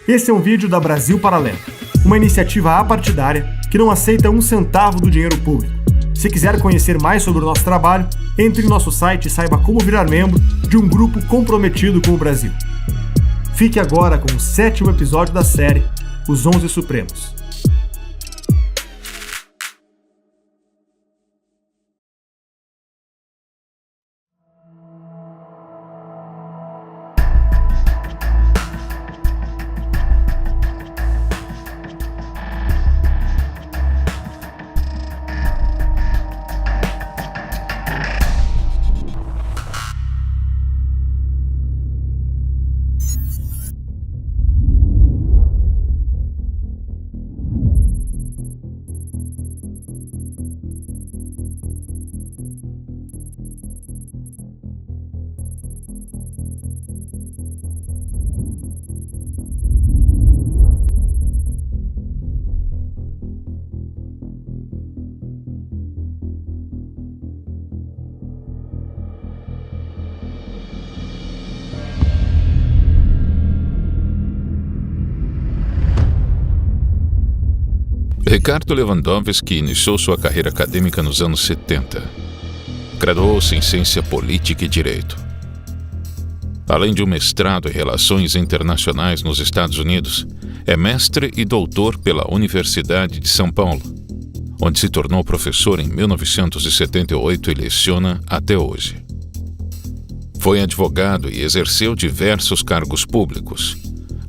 Esse é um vídeo da Brasil Paralelo, uma iniciativa apartidária que não aceita um centavo do dinheiro público. Se quiser conhecer mais sobre o nosso trabalho, entre em nosso site e saiba como virar membro de um grupo comprometido com o Brasil. Fique agora com o 7º episódio da série Os 11 Supremos. Ricardo Lewandowski iniciou sua carreira acadêmica nos anos 70. Graduou-se em Ciência Política e Direito. Além de um mestrado em Relações Internacionais nos Estados Unidos, é mestre e doutor pela Universidade de São Paulo, onde se tornou professor em 1978 e leciona até hoje. Foi advogado e exerceu diversos cargos públicos,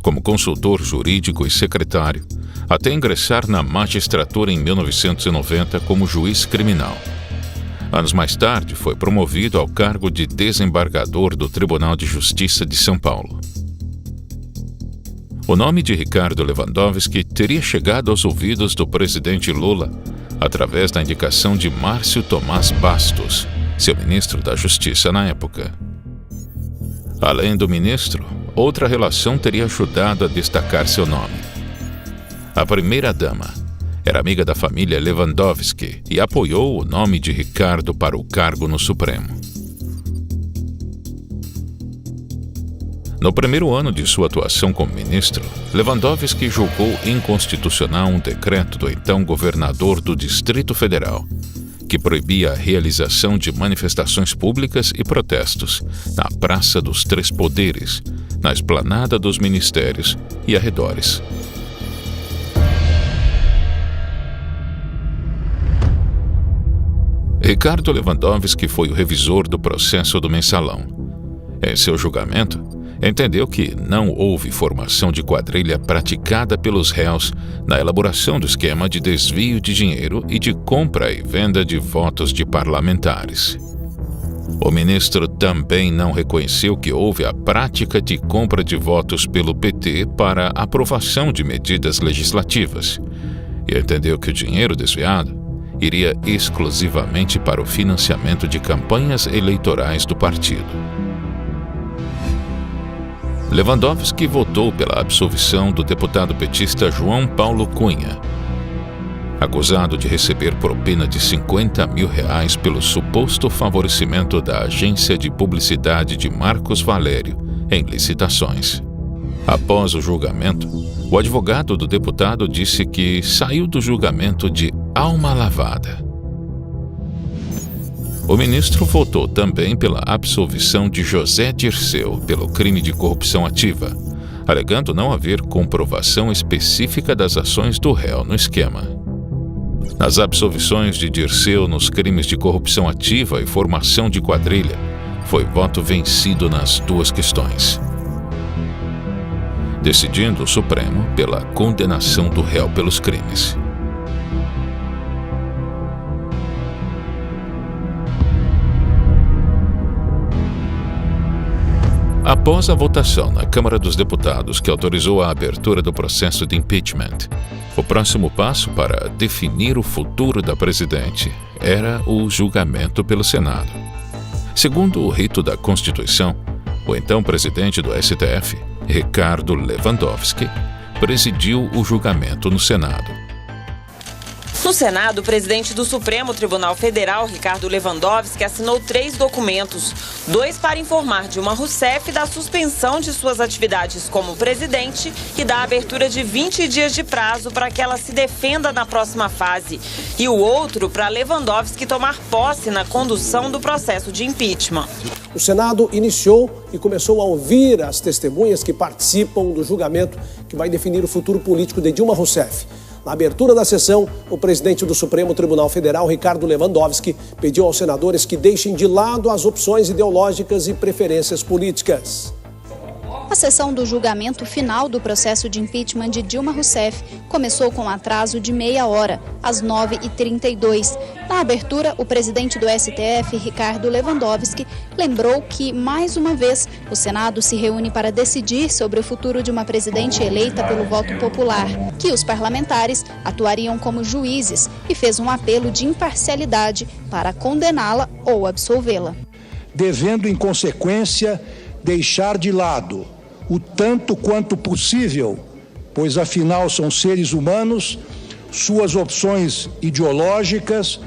como consultor jurídico e secretário, até ingressar na magistratura em 1990 como juiz criminal. Anos mais tarde, foi promovido ao cargo de desembargador do Tribunal de Justiça de São Paulo. O nome de Ricardo Lewandowski teria chegado aos ouvidos do presidente Lula através da indicação de Márcio Tomás Bastos, seu ministro da Justiça na época. Além do ministro, outra relação teria ajudado a destacar seu nome. A primeira-dama era amiga da família Lewandowski e apoiou o nome de Ricardo para o cargo no Supremo. No primeiro ano de sua atuação como ministro, Lewandowski julgou inconstitucional um decreto do então governador do Distrito Federal, que proibia a realização de manifestações públicas e protestos na Praça dos Três Poderes, na Esplanada dos Ministérios e arredores. Ricardo Lewandowski foi o revisor do processo do Mensalão. Em seu julgamento, entendeu que não houve formação de quadrilha praticada pelos réus na elaboração do esquema de desvio de dinheiro e de compra e venda de votos de parlamentares. O ministro também não reconheceu que houve a prática de compra de votos pelo PT para aprovação de medidas legislativas e entendeu que o dinheiro desviado iria exclusivamente para o financiamento de campanhas eleitorais do partido. Lewandowski votou pela absolvição do deputado petista João Paulo Cunha, acusado de receber propina de R$50 mil pelo suposto favorecimento da agência de publicidade de Marcos Valério em licitações. Após o julgamento, o advogado do deputado disse que saiu do julgamento de alma lavada. O ministro votou também pela absolvição de José Dirceu pelo crime de corrupção ativa, alegando não haver comprovação específica das ações do réu no esquema. Nas absolvições de Dirceu nos crimes de corrupção ativa e formação de quadrilha, foi voto vencido nas duas questões, decidindo o Supremo pela condenação do réu pelos crimes. Após a votação na Câmara dos Deputados que autorizou a abertura do processo de impeachment, o próximo passo para definir o futuro da presidente era o julgamento pelo Senado. Segundo o rito da Constituição, o então presidente do STF, Ricardo Lewandowski, presidiu o julgamento no Senado. No Senado, o presidente do Supremo Tribunal Federal, Ricardo Lewandowski, assinou 3 documentos. 2 para informar Dilma Rousseff da suspensão de suas atividades como presidente e da abertura de 20 dias de prazo para que ela se defenda na próxima fase. E o outro para Lewandowski tomar posse na condução do processo de impeachment. O Senado iniciou e começou a ouvir as testemunhas que participam do julgamento que vai definir o futuro político de Dilma Rousseff. Na abertura da sessão, o presidente do Supremo Tribunal Federal, Ricardo Lewandowski, pediu aos senadores que deixem de lado as opções ideológicas e preferências políticas. A sessão do julgamento final do processo de impeachment de Dilma Rousseff começou com atraso de meia hora, às 9h32. Na abertura, o presidente do STF, Ricardo Lewandowski, lembrou que, mais uma vez, o Senado se reúne para decidir sobre o futuro de uma presidente eleita pelo voto popular, que os parlamentares atuariam como juízes, e fez um apelo de imparcialidade para condená-la ou absolvê-la. Devendo, em consequência, deixar de lado o tanto quanto possível, pois afinal são seres humanos, suas opções ideológicas,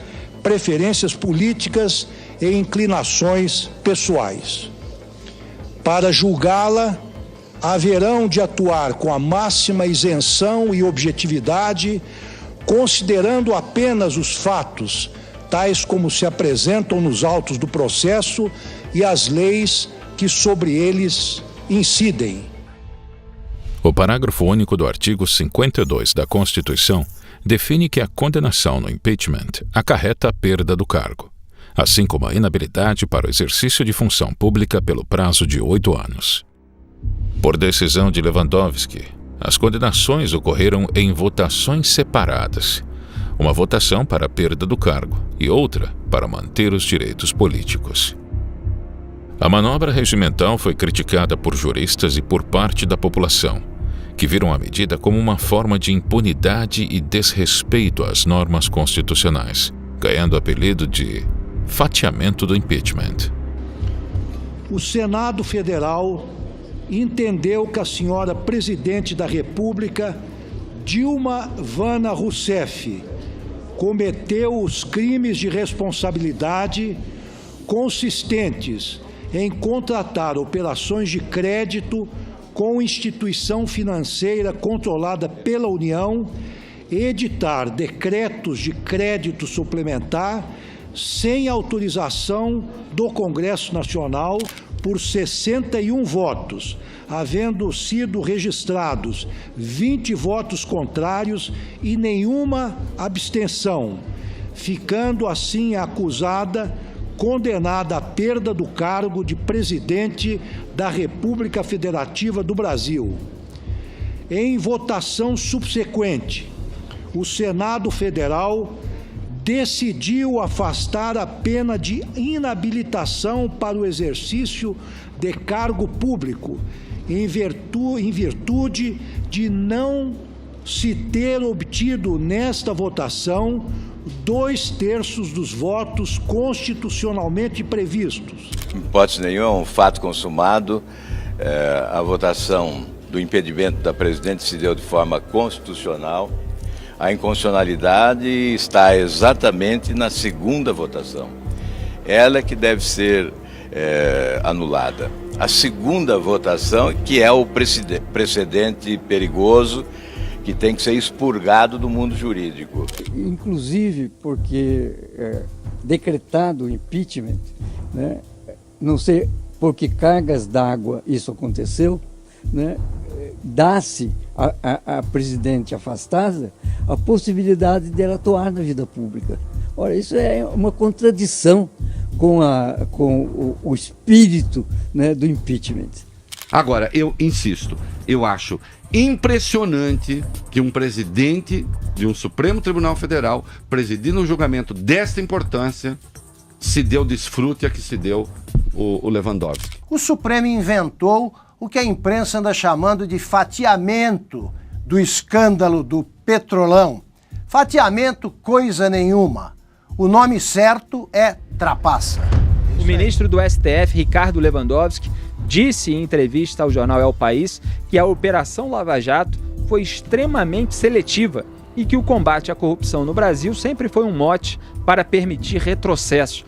preferências políticas e inclinações pessoais. Para julgá-la, haverão de atuar com a máxima isenção e objetividade, considerando apenas os fatos, tais como se apresentam nos autos do processo e as leis que sobre eles incidem. O parágrafo único do artigo 52 da Constituição define que a condenação no impeachment acarreta a perda do cargo, assim como a inabilidade para o exercício de função pública pelo prazo de 8 anos. Por decisão de Lewandowski, as condenações ocorreram em votações separadas, uma votação para a perda do cargo e outra para manter os direitos políticos. A manobra regimental foi criticada por juristas e por parte da população, que viram a medida como uma forma de impunidade e desrespeito às normas constitucionais, ganhando o apelido de fatiamento do impeachment. O Senado Federal entendeu que a senhora presidente da República, Dilma Vana Rousseff, cometeu os crimes de responsabilidade consistentes em contratar operações de crédito com instituição financeira controlada pela União, editar decretos de crédito suplementar sem autorização do Congresso Nacional por 61 votos, havendo sido registrados 20 votos contrários e nenhuma abstenção, ficando assim acusada, condenada à perda do cargo de presidente da República Federativa do Brasil. Em votação subsequente, o Senado Federal decidiu afastar a pena de inabilitação para o exercício de cargo público, em virtude de não se ter obtido nesta votação 2/3 dos votos constitucionalmente previstos. Em hipótese nenhuma, é um fato consumado. A votação do impedimento da presidente se deu de forma constitucional. A inconstitucionalidade está exatamente na segunda votação. Ela é que deve ser anulada. A segunda votação, que é o precedente perigoso, que tem que ser expurgado do mundo jurídico. Inclusive porque decretado o impeachment, né, não sei por que cargas d'água isso aconteceu, né, dá-se à presidente afastada a possibilidade dela atuar na vida pública. Ora, isso é uma contradição com o espírito, né, do impeachment. Agora, eu insisto, eu acho impressionante que um presidente de um Supremo Tribunal Federal, presidindo um julgamento desta importância, se deu desfrute a que se deu o Lewandowski. O Supremo inventou o que a imprensa anda chamando de fatiamento do escândalo do Petrolão. Fatiamento coisa nenhuma. O nome certo é trapaça. O ministro do STF, Ricardo Lewandowski, disse em entrevista ao jornal El País que a Operação Lava Jato foi extremamente seletiva e que o combate à corrupção no Brasil sempre foi um mote para permitir retrocessos.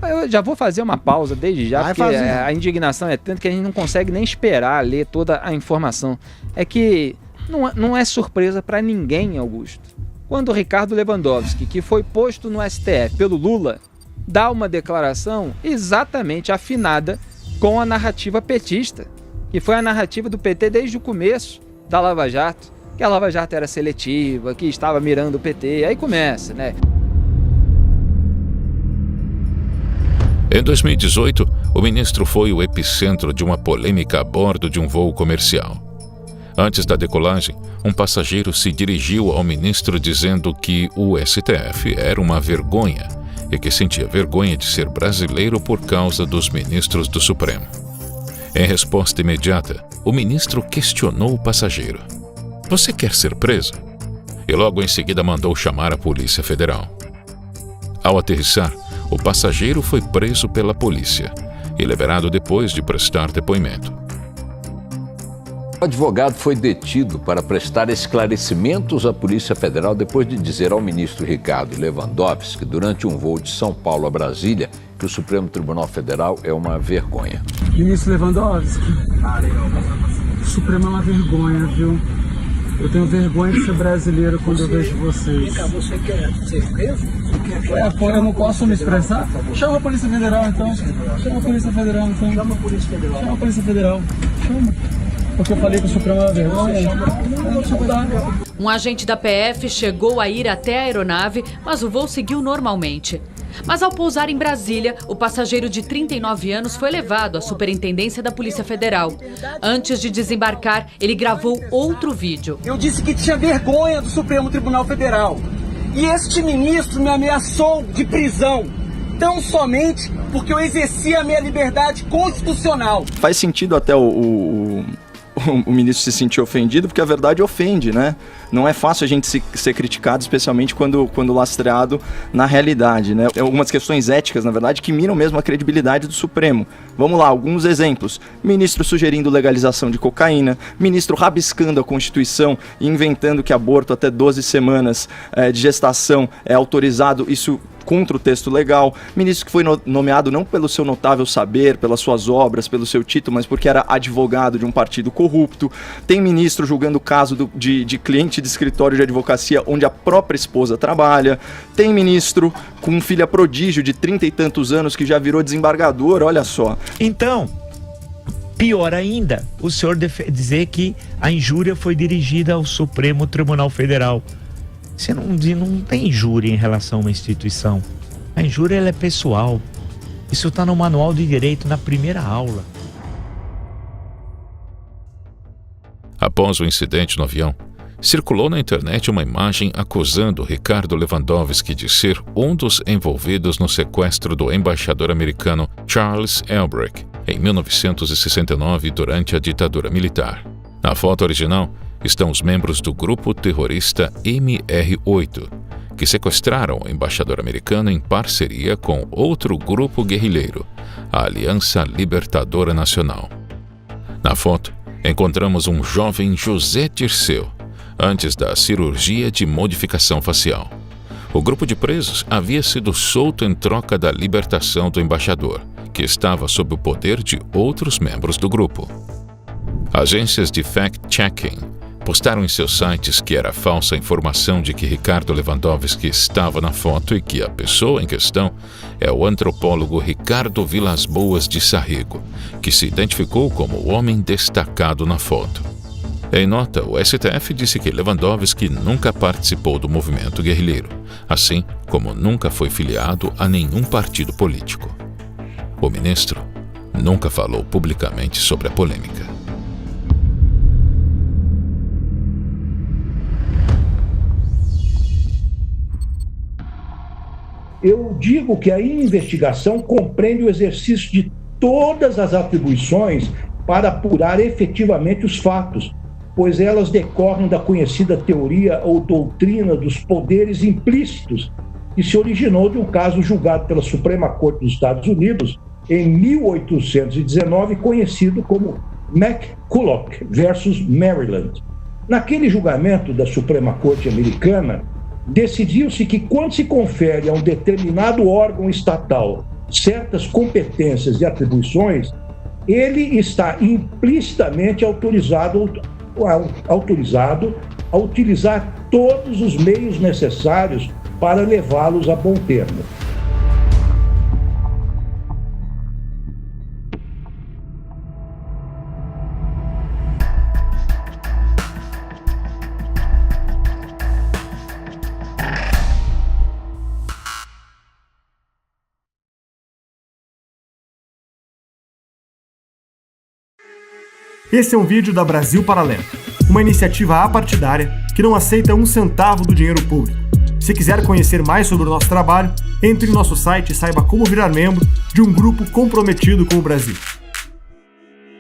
Eu já vou fazer uma pausa desde já, porque a indignação é tanta que a gente não consegue nem esperar ler toda a informação. É que não é surpresa para ninguém, Augusto, quando o Ricardo Lewandowski, que foi posto no STF pelo Lula, dá uma declaração exatamente afinada com a narrativa petista, que foi a narrativa do PT desde o começo da Lava Jato, que a Lava Jato era seletiva, que estava mirando o PT, aí começa, né? Em 2018, o ministro foi o epicentro de uma polêmica a bordo de um voo comercial. Antes da decolagem, um passageiro se dirigiu ao ministro dizendo que o STF era uma vergonha e que sentia vergonha de ser brasileiro por causa dos ministros do Supremo. Em resposta imediata, o ministro questionou o passageiro: "Você quer ser preso?" E logo em seguida mandou chamar a Polícia Federal. Ao aterrissar, o passageiro foi preso pela polícia e liberado depois de prestar depoimento. O advogado foi detido para prestar esclarecimentos à Polícia Federal depois de dizer ao ministro Ricardo Lewandowski, durante um voo de São Paulo a Brasília, que o Supremo Tribunal Federal é uma vergonha. Ministro Lewandowski, o Supremo é uma vergonha, viu? Eu tenho vergonha de ser brasileiro quando eu vejo vocês. Você quer ser preso? Eu não posso me expressar? Chama a Polícia Federal, então. Chama a Polícia Federal, então. Chama a Polícia Federal. Chama a Polícia Federal. Chama. Porque eu falei que o Supremo é uma vergonha. Um agente da PF chegou a ir até a aeronave, mas o voo seguiu normalmente. Mas ao pousar em Brasília, o passageiro de 39 anos foi levado à Superintendência da Polícia Federal. Antes de desembarcar, ele gravou outro vídeo. Eu disse que tinha vergonha do Supremo Tribunal Federal. E este ministro me ameaçou de prisão, tão somente porque eu exerci a minha liberdade constitucional. Faz sentido até o ministro se sentir ofendido, porque a verdade ofende, né? Não é fácil a gente ser criticado, especialmente quando lastreado na realidade, né? Tem algumas questões éticas, na verdade, que miram mesmo a credibilidade do Supremo. Vamos lá, alguns exemplos. Ministro sugerindo legalização de cocaína, ministro rabiscando a Constituição e inventando que aborto até 12 semanas de gestação é autorizado, isso contra o texto legal, ministro que foi nomeado não pelo seu notável saber, pelas suas obras, pelo seu título, mas porque era advogado de um partido corrupto. Tem ministro julgando o caso de cliente de escritório de advocacia onde a própria esposa trabalha. Tem ministro com filha prodígio de 30 e tantos anos que já virou desembargador, olha só. Então, pior ainda, o senhor dizer que a injúria foi dirigida ao Supremo Tribunal Federal. Você não tem injúria em relação a uma instituição. A injúria ela é pessoal. Isso está no manual de direito, na primeira aula. Após o incidente no avião, circulou na internet uma imagem acusando Ricardo Lewandowski de ser um dos envolvidos no sequestro do embaixador americano Charles Albrecht em 1969 durante a ditadura militar. Na foto original, estão os membros do grupo terrorista MR8, que sequestraram o embaixador americano em parceria com outro grupo guerrilheiro, a Aliança Libertadora Nacional. Na foto, encontramos um jovem José Dirceu, antes da cirurgia de modificação facial. O grupo de presos havia sido solto em troca da libertação do embaixador, que estava sob o poder de outros membros do grupo. Agências de fact-checking postaram em seus sites que era falsa a informação de que Ricardo Lewandowski estava na foto e que a pessoa em questão é o antropólogo Ricardo Vilas Boas de Sarrego, que se identificou como o homem destacado na foto. Em nota, o STF disse que Lewandowski nunca participou do movimento guerrilheiro, assim como nunca foi filiado a nenhum partido político. O ministro nunca falou publicamente sobre a polêmica. Eu digo que a investigação compreende o exercício de todas as atribuições para apurar efetivamente os fatos, pois elas decorrem da conhecida teoria ou doutrina dos poderes implícitos, que se originou de um caso julgado pela Suprema Corte dos Estados Unidos em 1819, conhecido como McCulloch versus Maryland. Naquele julgamento da Suprema Corte Americana, decidiu-se que quando se confere a um determinado órgão estatal certas competências e atribuições, ele está implicitamente autorizado a utilizar todos os meios necessários para levá-los a bom termo. Esse é um vídeo da Brasil Paralelo, uma iniciativa apartidária que não aceita um centavo do dinheiro público. Se quiser conhecer mais sobre o nosso trabalho, entre em nosso site e saiba como virar membro de um grupo comprometido com o Brasil.